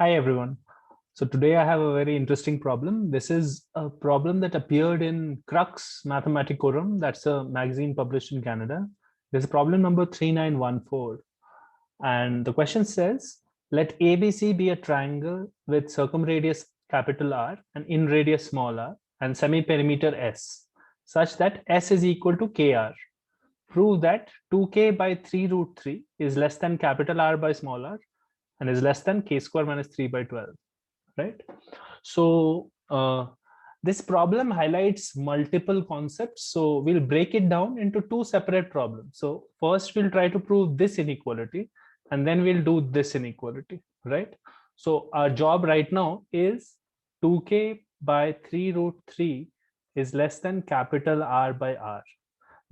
Hi everyone. So today I have a very interesting problem. This is a problem that appeared in Crux Mathematicorum. That's a magazine published in Canada. This is problem number 3914. And the question says, let ABC be a triangle with circumradius capital R and inradius small r and semiperimeter S, such that S is equal to KR. Prove that 2K by 3 root 3 is less than capital R by small r and is less than K square minus 3 by 12. Right? So this problem highlights multiple concepts. So we'll break it down into two separate problems. So first we'll try to prove this inequality, and then we'll do this inequality, right? So our job right now is 2k by 3 root 3 is less than capital R by R.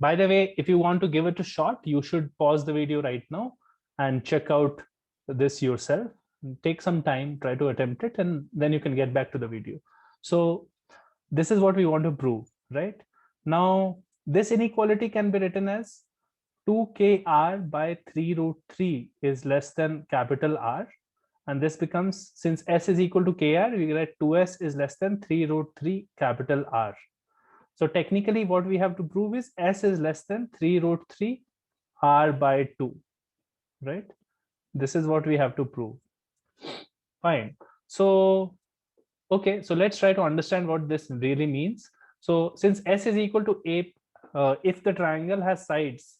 By the way, if you want to give it a shot, you should pause the video right now and check out this yourself. Take some time, try to attempt it, and then you can get back to the video. So this is what we want to prove, right? Now, this inequality can be written as 2kr by 3 root 3 is less than capital R. And this becomes, since s is equal to kr, we get 2s is less than 3 root 3 capital R. So technically what we have to prove is s is less than 3 root 3 r by 2, right? This is what we have to prove. Fine. So, okay, so let's try to understand what this really means. So since s is equal to a, if the triangle has sides,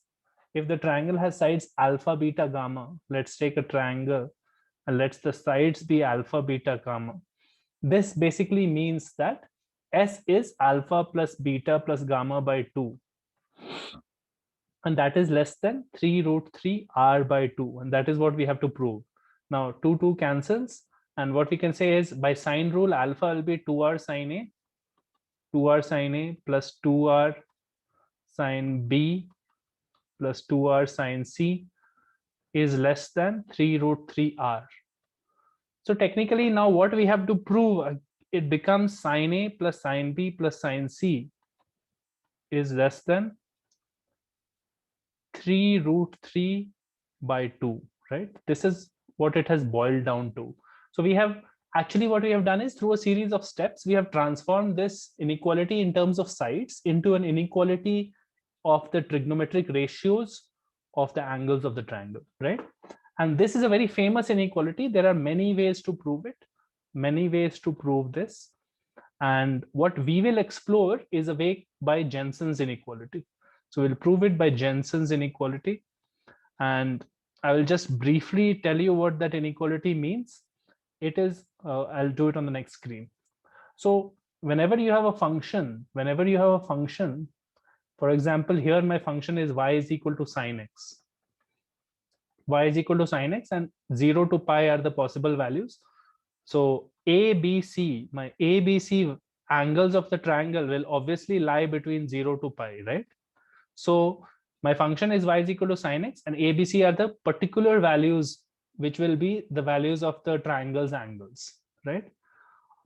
alpha, beta, gamma, let's take a triangle and let the sides be alpha, beta, gamma. This basically means that s is alpha plus beta plus gamma by 2. And that is less than 3 root 3 r by 2. And that is what we have to prove. Now 2 cancels. And what we can say is by sine rule, alpha will be 2r sine A, 2r sine A plus 2r sine B plus 2r sine C is less than 3 root 3r. So technically now what we have to prove, it becomes sine A plus sine B plus sine C is less than 3 root 3 by 2, right? This is what it has boiled down to. So we have actually what we have done is through a series of steps, we have transformed this inequality in terms of sides into an inequality of the trigonometric ratios of the angles of the triangle, right? And this is a very famous inequality. There are many ways to prove it, many ways to prove this. And what we will explore is a way by Jensen's inequality. So we'll prove it by Jensen's inequality. And I will just briefly tell you what that inequality means. It is, I'll do it on the next screen. So whenever you have a function, for example, here my function is y is equal to sine x. Y is equal to sine x, and 0 to pi are the possible values. So A, B, C, my A, B, C angles of the triangle will obviously lie between 0 to pi, right? So my function is y is equal to sine x, and A, B, C are the particular values which will be the values of the triangle's angles, right?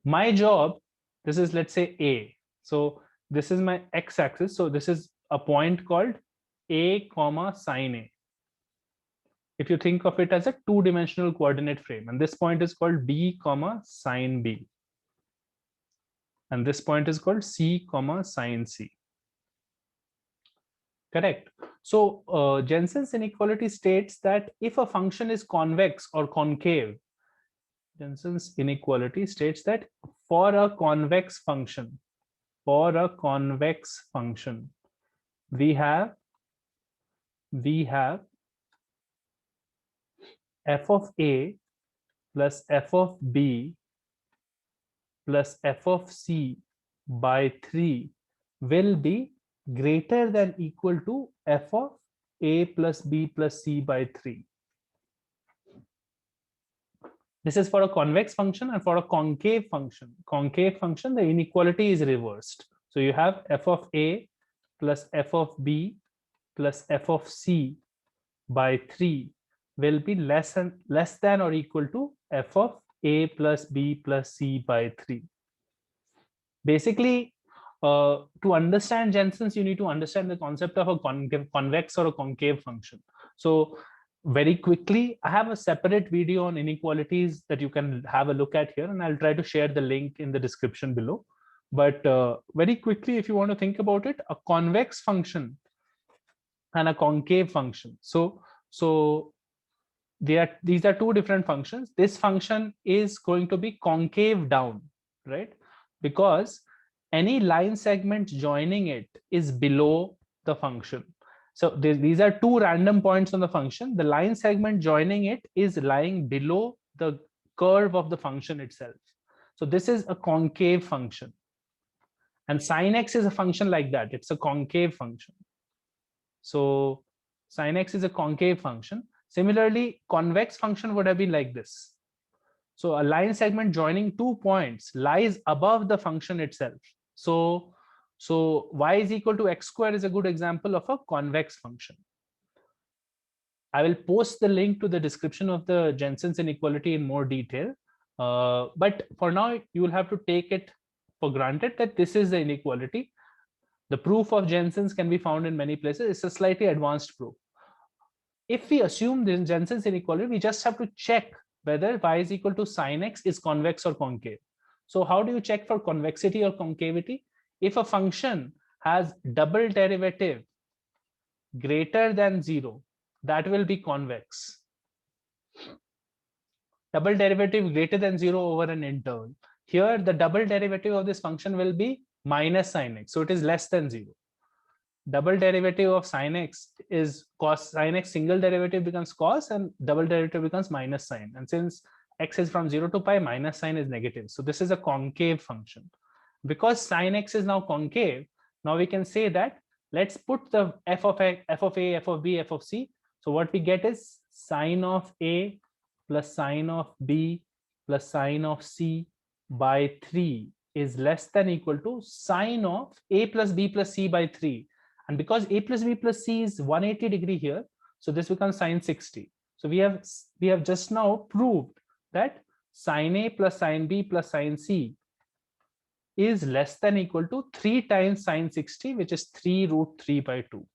My job, this is, let's say, A. So this is my x-axis. So this is a point called A comma sine A. If you think of it as a two-dimensional coordinate frame, and this point is called B comma sine B. And this point is called C comma sine C. Correct. So Jensen's inequality states that if a function is convex or concave, Jensen's inequality states that for a convex function, we have f of A plus f of B plus f of C by 3 will be greater than equal to f of A plus B plus C by 3. This is for a convex function, and for a concave function, the inequality is reversed. So you have f of A plus f of B plus f of C by 3 will be less than or equal to f of A plus B plus C by 3. Basically, to understand Jensen's, you need to understand the concept of a convex or a concave function. So very quickly, I have a separate video on inequalities that you can have a look at here, and I'll try to share the link in the description below. But very quickly, if you want to think about it, a convex function and a concave function. So these are two different functions. This function is going to be concave down, right? Because any line segment joining it is below the function. So these are two random points on the function. The line segment joining it is lying below the curve of the function itself. So this is a concave function. And sin x is a function like that. It's a concave function. So sin x is a concave function. Similarly, convex function would have been like this. So a line segment joining 2 points lies above the function itself. So y is equal to x square is a good example of a convex function. I will post the link to the description of the Jensen's inequality in more detail. But for now, you will have to take it for granted that this is the inequality. The proof of Jensen's can be found in many places. It's a slightly advanced proof. If we assume this Jensen's inequality, we just have to check whether y is equal to sin x is convex or concave. So how do you check for convexity or concavity? If a function has double derivative greater than 0, that will be convex. Double derivative greater than 0 over an interval. Here, the double derivative of this function will be minus sin x. So it is less than 0. Double derivative of sin x is cos sin x, single derivative becomes cos, and double derivative becomes minus sin. And since x is from 0 to pi, minus sign is negative. So this is a concave function. Because sin x is now concave, now we can say that let's put the f of a, f of a, f of b, f of c. So what we get is sine of a plus sine of b plus sine of c by 3 is less than equal to sine of a plus b plus c by 3. And because a plus b plus c is 180 degree here, so this becomes sine 60. So we have just now proved that sine a plus sine b plus sine c is less than equal to 3 times sine 60, which is 3 root 3 by 2.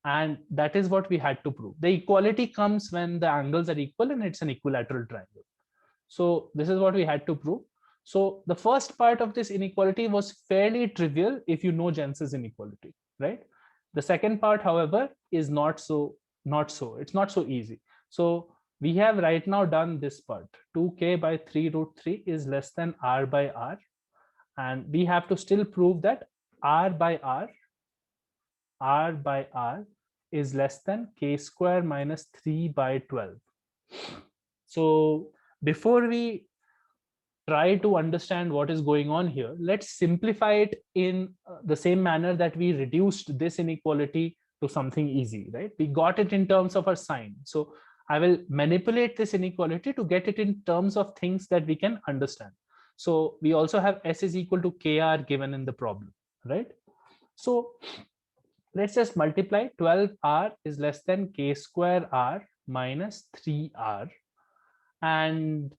And that is what we had to prove. The equality comes when the angles are equal and it's an equilateral triangle. So this is what we had to prove. So the first part of this inequality was fairly trivial if you know Jensen's inequality, right? The second part, however, is not so it's not so easy. So we have right now done this part. 2k by 3 root 3 is less than r by r. And we have to still prove that r by r is less than k square minus 3 by 12. So before we try to understand what is going on here, let's simplify it in the same manner that we reduced this inequality to something easy, right? We got it in terms of our sign. So I will manipulate this inequality to get it in terms of things that we can understand. So we also have s is equal to kr given in the problem, right? So let's just multiply. 12r is less than k square r minus 3r, and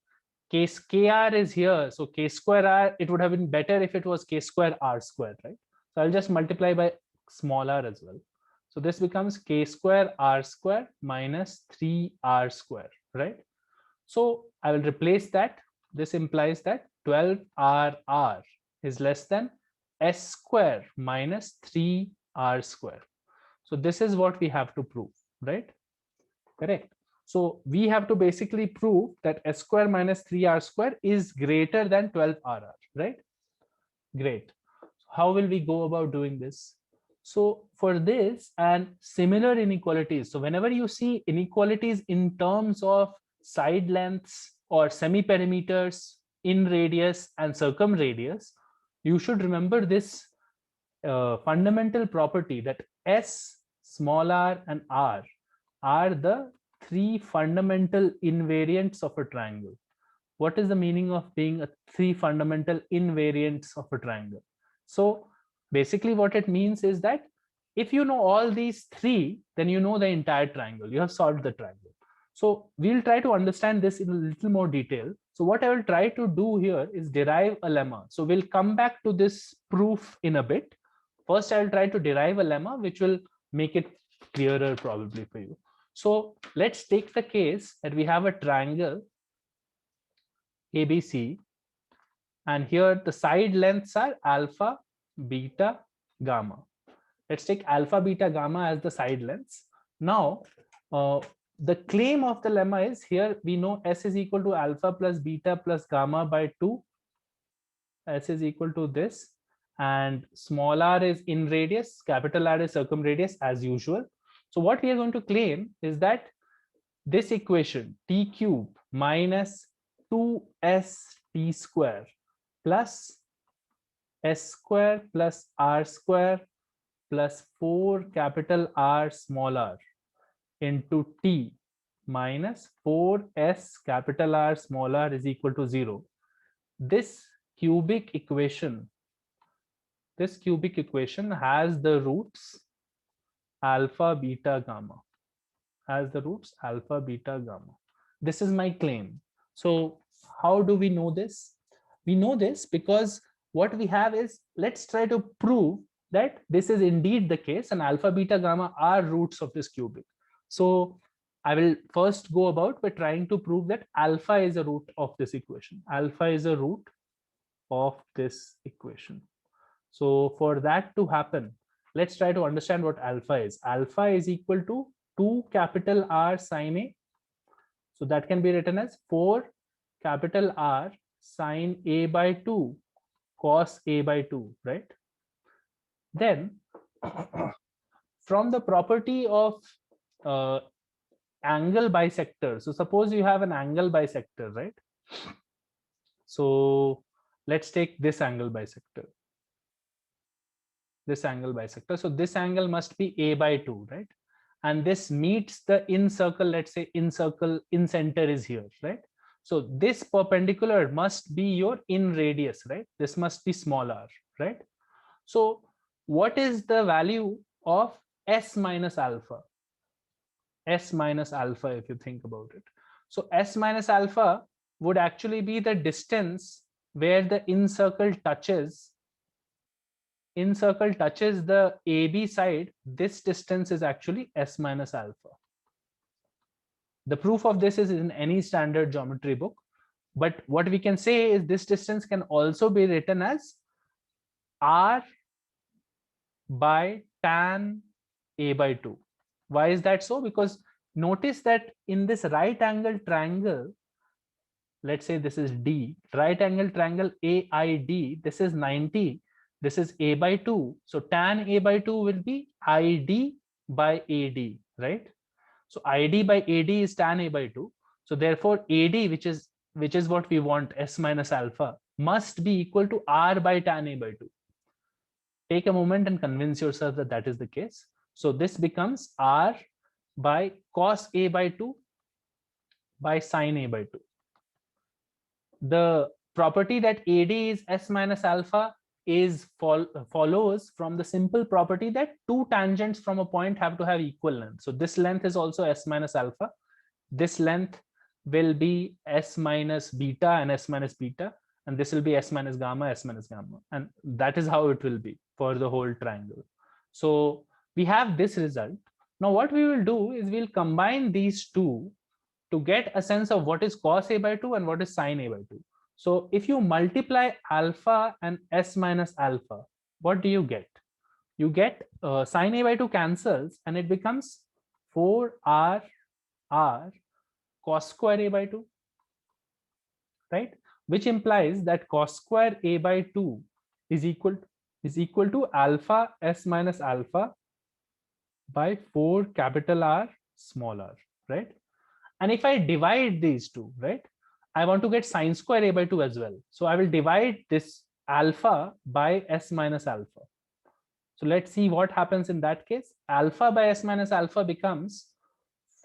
case kr is here. So k square r, it would have been better if it was k square r square, right? So I'll just multiply by small r as well. So this becomes k square r square minus 3r square, right? So I will replace that. This implies that 12r is less than s square minus 3r square. So this is what we have to prove, right? Correct. So we have to basically prove that s square minus 3r square is greater than 12rr, right? Great. How will we go about doing this? So for this and similar inequalities, so whenever you see inequalities in terms of side lengths or semi-perimeters in radius and circumradius, you should remember this fundamental property that s, small r, and r are the 3 fundamental invariants of a triangle. What is the meaning of being a 3 fundamental invariants of a triangle? So basically what it means is that if you know all these 3, then you know the entire triangle. You have solved the triangle. So we'll try to understand this in a little more detail. So what I will try to do here is derive a lemma. So we'll come back to this proof in a bit. First, I'll try to derive a lemma, which will make it clearer probably for you. So let's take the case that we have a triangle ABC, and here the side lengths are alpha, beta, gamma. Let's take alpha, beta, gamma as the side lengths. Now, the claim of the lemma is, here we know S is equal to alpha plus beta plus gamma by 2. S is equal to this, and small r is in radius, capital R is circumradius as usual. So what we are going to claim is that this equation t cube minus 2s t square plus s square plus r square plus 4 capital R small r into t minus 4s capital R small r is equal to 0. This cubic equation has the roots alpha, beta, gamma. This is my claim. So how do we know this? We know this because what we have is, let's try to prove that this is indeed the case and alpha, beta, gamma are roots of this cubic. So I will first go about by trying to prove that alpha is a root of this equation. Alpha is a root of this equation. So for that to happen, let's try to understand what alpha is. Alpha is equal to 2 capital R sine A. So that can be written as 4 capital R sine A by 2 cos A by 2, right? Then from the property of angle bisector, so suppose you have an angle bisector, right? So let's take this angle bisector. So this angle must be A by 2, right? And this meets the in circle, let's say in center is here, right? So this perpendicular must be your in radius, right? This must be small r, right? So what is the value of s minus alpha? S minus alpha, if you think about it. So S minus alpha would actually be the distance where the in circle touches the AB side. This distance is actually S minus alpha. The proof of this is in any standard geometry book. But what we can say is this distance can also be written as R by tan A by 2. Why is that so? Because notice that in this right angle triangle, let's say this is D, right angle triangle AID, this is 90, this is A by 2. So tan A by 2 will be ID by AD, right? So ID by AD is tan A by 2. So therefore AD, which is what we want, S minus alpha, must be equal to R by tan A by 2. Take a moment and convince yourself that that is the case. So this becomes R by cos A by 2 by sin A by 2. The property that AD is S minus alpha follows from the simple property that two tangents from a point have to have equal length. So this length is also S minus alpha. This length will be S minus beta and S minus beta, and this will be S minus gamma, S minus gamma. And that is how it will be for the whole triangle. So we have this result. Now what we will do is we'll combine these two to get a sense of what is cos A by 2 and what is sin A by 2. So if you multiply alpha and S minus alpha, what do you get? You get sin A by 2 cancels and it becomes 4R cos square A by 2, right? Which implies that cos square A by 2 is equal to alpha S minus alpha by 4 capital R small r, right? And if I divide these two, right, I want to get sine square A by 2 as well. So I will divide this alpha by S minus alpha. So let's see what happens in that case. Alpha by S minus alpha becomes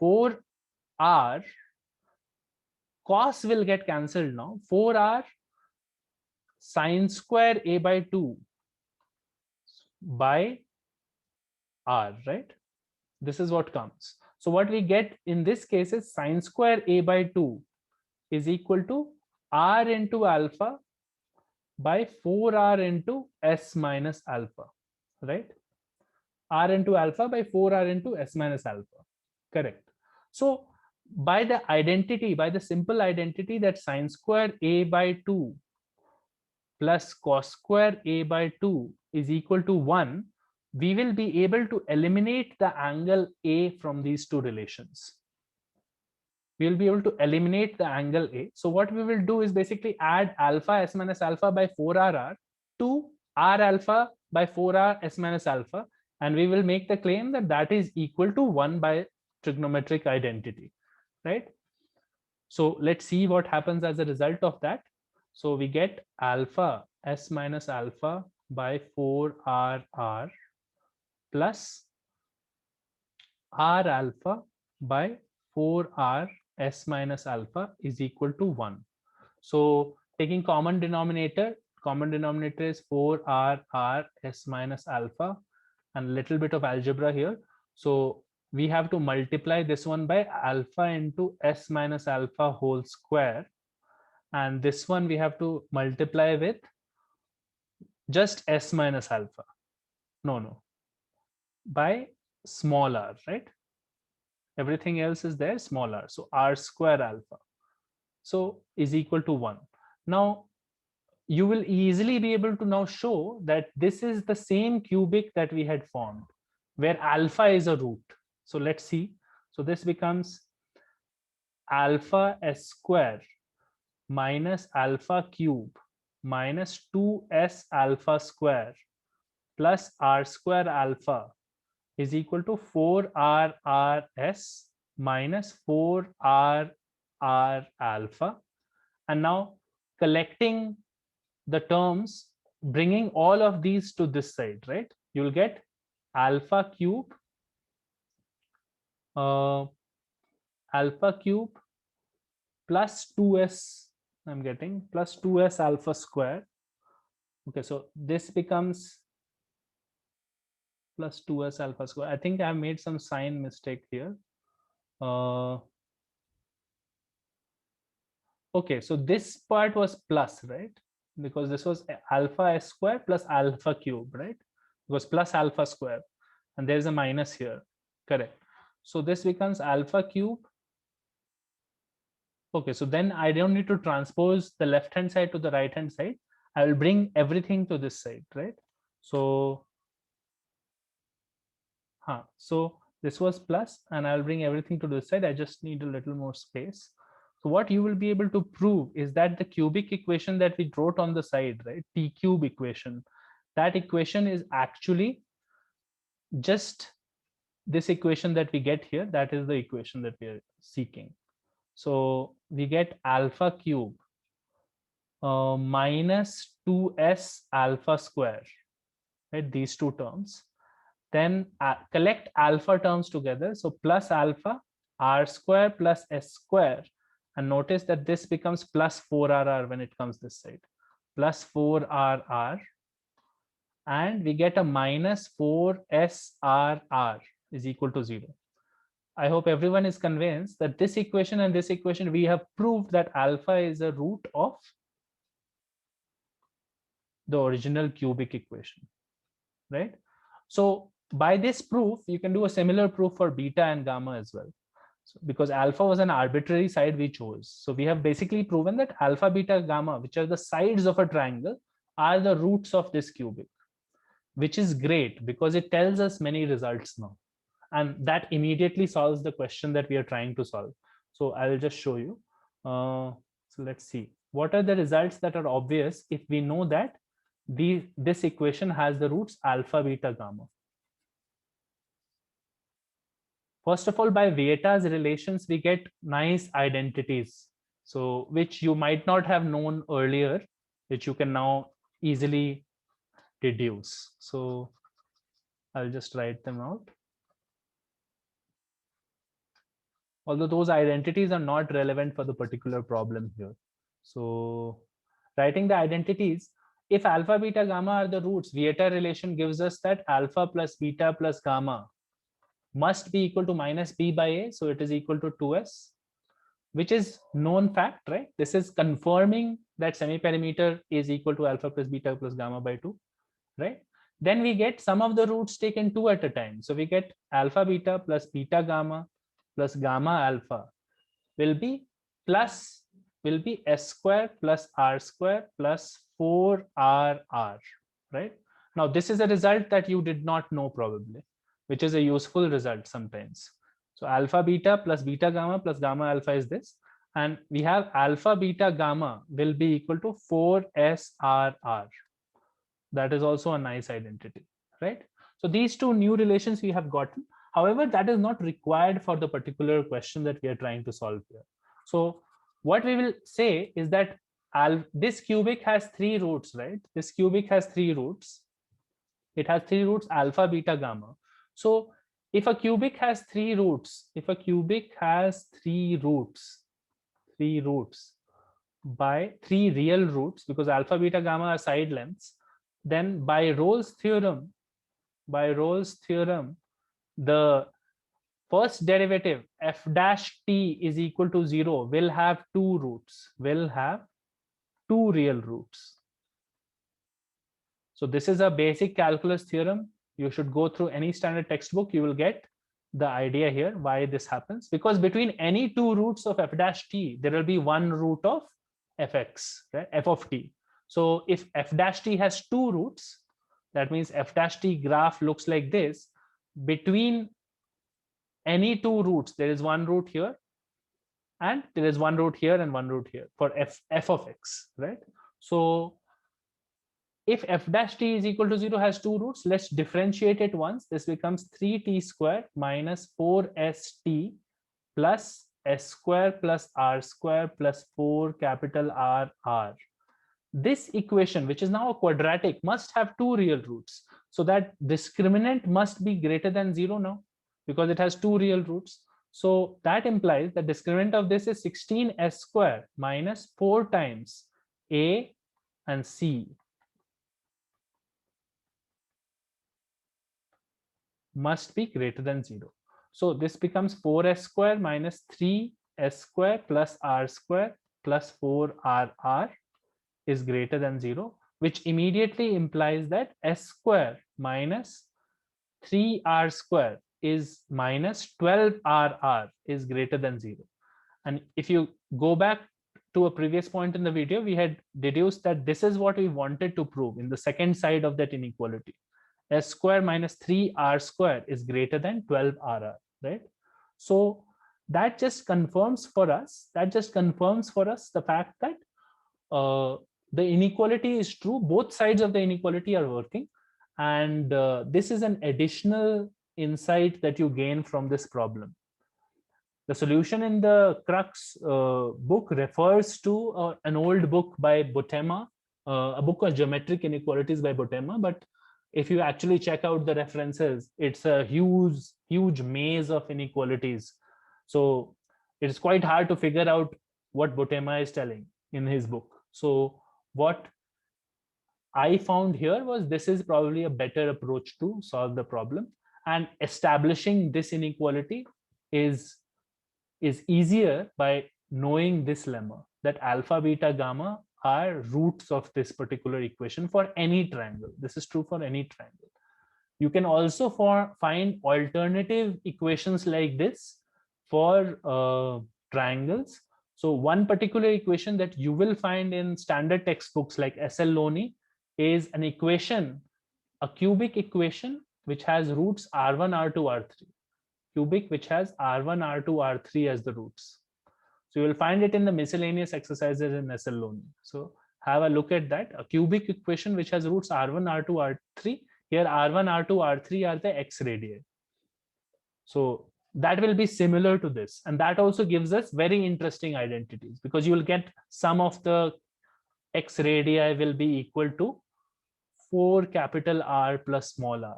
4R. Cos will get cancelled now. 4R sine square A by 2 by R, right? This is what comes. So what we get in this case is sine square A by 2 is equal to R into alpha by 4R into S minus alpha, right? R into alpha by 4R into S minus alpha, correct. So by the simple identity that sine square a by 2 plus cos square a by 2 is equal to 1, we will be able to eliminate the angle A from these two relations. We will be able to eliminate the angle A. So what we will do is basically add alpha s minus alpha by 4RR to R alpha by 4R s minus alpha, and we will make the claim that that is equal to 1 by trigonometric identity, right? So let's see what happens as a result of that. So we get alpha s minus alpha by 4RR plus R alpha by 4R s minus alpha is equal to 1. So taking common denominator is 4RR s minus alpha, and a little bit of algebra here. So we have to multiply this one by alpha into s minus alpha whole square, and this one we have to multiply with just s minus alpha, no, by small r, right? Everything else is there, small r, so r square alpha, so is equal to 1. Now you will easily be able to now show that this is the same cubic that we had formed, where alpha is a root. So let's see. So this becomes alpha s square minus alpha cube minus 2s alpha square plus r square alpha is equal to 4RRs minus 4RR alpha. And now collecting the terms, bringing all of these to this side, right? You'll get alpha cube plus 2s, I'm getting plus 2s alpha square. Okay, so this becomes plus 2s alpha square. I think I made some sign mistake here. Okay, so this part was plus, right? Because this was alpha s square plus alpha cube, right? It was plus alpha square, and there's a minus here, correct? So this becomes alpha cube. Okay, so then I don't need to transpose the left hand side to the right hand side. I will bring everything to this side, right? So so this was plus, and I'll bring everything to this side. I just need a little more space. So what you will be able to prove is that the cubic equation that we wrote on the side, right, t cube equation, that equation is actually just this equation that we get here. That is the equation that we are seeking. So we get alpha cube minus 2s alpha square, right? These two terms. Then collect alpha terms together. So plus alpha r square plus s square. And notice that this becomes plus 4RR when it comes this side. Plus 4RR. And we get a minus 4SRR is equal to 0. I hope everyone is convinced that this equation and this equation, we have proved that alpha is a root of the original cubic equation, right? So by this proof, you can do a similar proof for beta and gamma as well. So because alpha was an arbitrary side we chose. So we have basically proven that alpha, beta, gamma, which are the sides of a triangle, are the roots of this cubic, which is great because it tells us many results now. And that immediately solves the question that we are trying to solve. So I'll just show you. So let's see. What are the results that are obvious if we know that this equation has the roots alpha, beta, gamma? First of all, by Vieta's relations, we get nice identities. So which you might not have known earlier, which you can now easily deduce. So I'll just write them out. Although those identities are not relevant for the particular problem here. So writing the identities, if alpha, beta, gamma are the roots, Vieta relation gives us that alpha plus beta plus gamma must be equal to minus b by a. So it is equal to 2s, which is known fact, right? This is confirming that semi-perimeter is equal to alpha plus beta plus gamma by 2, right? Then we get some of the roots taken 2 at a time. So we get alpha beta plus beta gamma plus gamma alpha will be s square plus r square plus 4rr, right? Now, this is a result that you did not know probably, which is a useful result sometimes. So alpha beta plus beta gamma plus gamma alpha is this. And we have alpha beta gamma will be equal to 4srr. That is also a nice identity, right? So these two new relations we have gotten. However, that is not required for the particular question that we are trying to solve here. So what we will say is that this cubic has 3 roots, right? This cubic has 3 roots. It has 3 roots, alpha, beta, gamma. So if a cubic has 3 roots, if a cubic has 3 roots by 3 real roots, because alpha, beta, gamma are side lengths, then by Rolle's theorem, the first derivative f dash t is equal to 0 will have 2 roots, will have 2 real roots. So this is a basic calculus theorem. You should go through any standard textbook. You will get the idea here why this happens, because between any 2 roots of f dash t, there will be 1 root of fx, right? F of t. So if f dash t has 2 roots, that means f dash t graph looks like this. Between any 2 roots, there is 1 root here, and there is 1 root here and 1 root here for f of x, right? So if f dash t is equal to 0 has 2 roots, let's differentiate it once. This becomes 3t squared minus 4st plus s square plus r square plus 4 capital R r. This equation, which is now a quadratic, must have 2 real roots. So that discriminant must be greater than 0 now, because it has 2 real roots. So that implies the discriminant of this is 16s squared minus 4 times a and c must be greater than 0. So this becomes 4s squared minus 3s squared plus r squared plus 4rr is greater than 0, which immediately implies that s square minus 3r square is minus 12rr is greater than 0. And if you go back to a previous point in the video, we had deduced that this is what we wanted to prove in the second side of that inequality. S square minus 3r square is greater than 12rr, right? So that just confirms for us, the fact that the inequality is true. Both sides of the inequality are working. And this is an additional insight that you gain from this problem. The solution in the Crux book refers to an old book by Botema, a book on geometric inequalities by Botema. But if you actually check out the references, it's a huge maze of inequalities. So it's quite hard to figure out what Botema is telling in his book. So what I found here was this is probably a better approach to solve the problem, and establishing this inequality is easier by knowing this lemma, that alpha, beta, gamma are roots of this particular equation for any triangle. This is true for any triangle. You can also find alternative equations like this for triangles. So one particular equation that you will find in standard textbooks like SL Loney is an equation, a cubic equation, which has roots R1, R2, R3. Cubic which has R1, R2, R3 as the roots. So you will find it in the miscellaneous exercises in SL Loney. So have a look at that. A cubic equation which has roots R1, R2, R3. Here R1, R2, R3 are the x radii. So that will be similar to this. And that also gives us very interesting identities, because you will get some of the x radii will be equal to 4 capital R plus small r.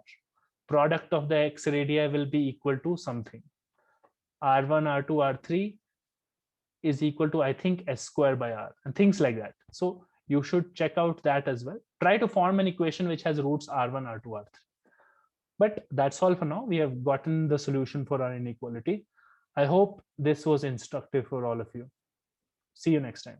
Product of the x radii will be equal to something. R1, R2, R3 is equal to, I think, s square by r, and things like that. So you should check out that as well. Try to form an equation which has roots R1, R2, R3. But that's all for now. We have gotten the solution for our inequality. I hope this was instructive for all of you. See you next time.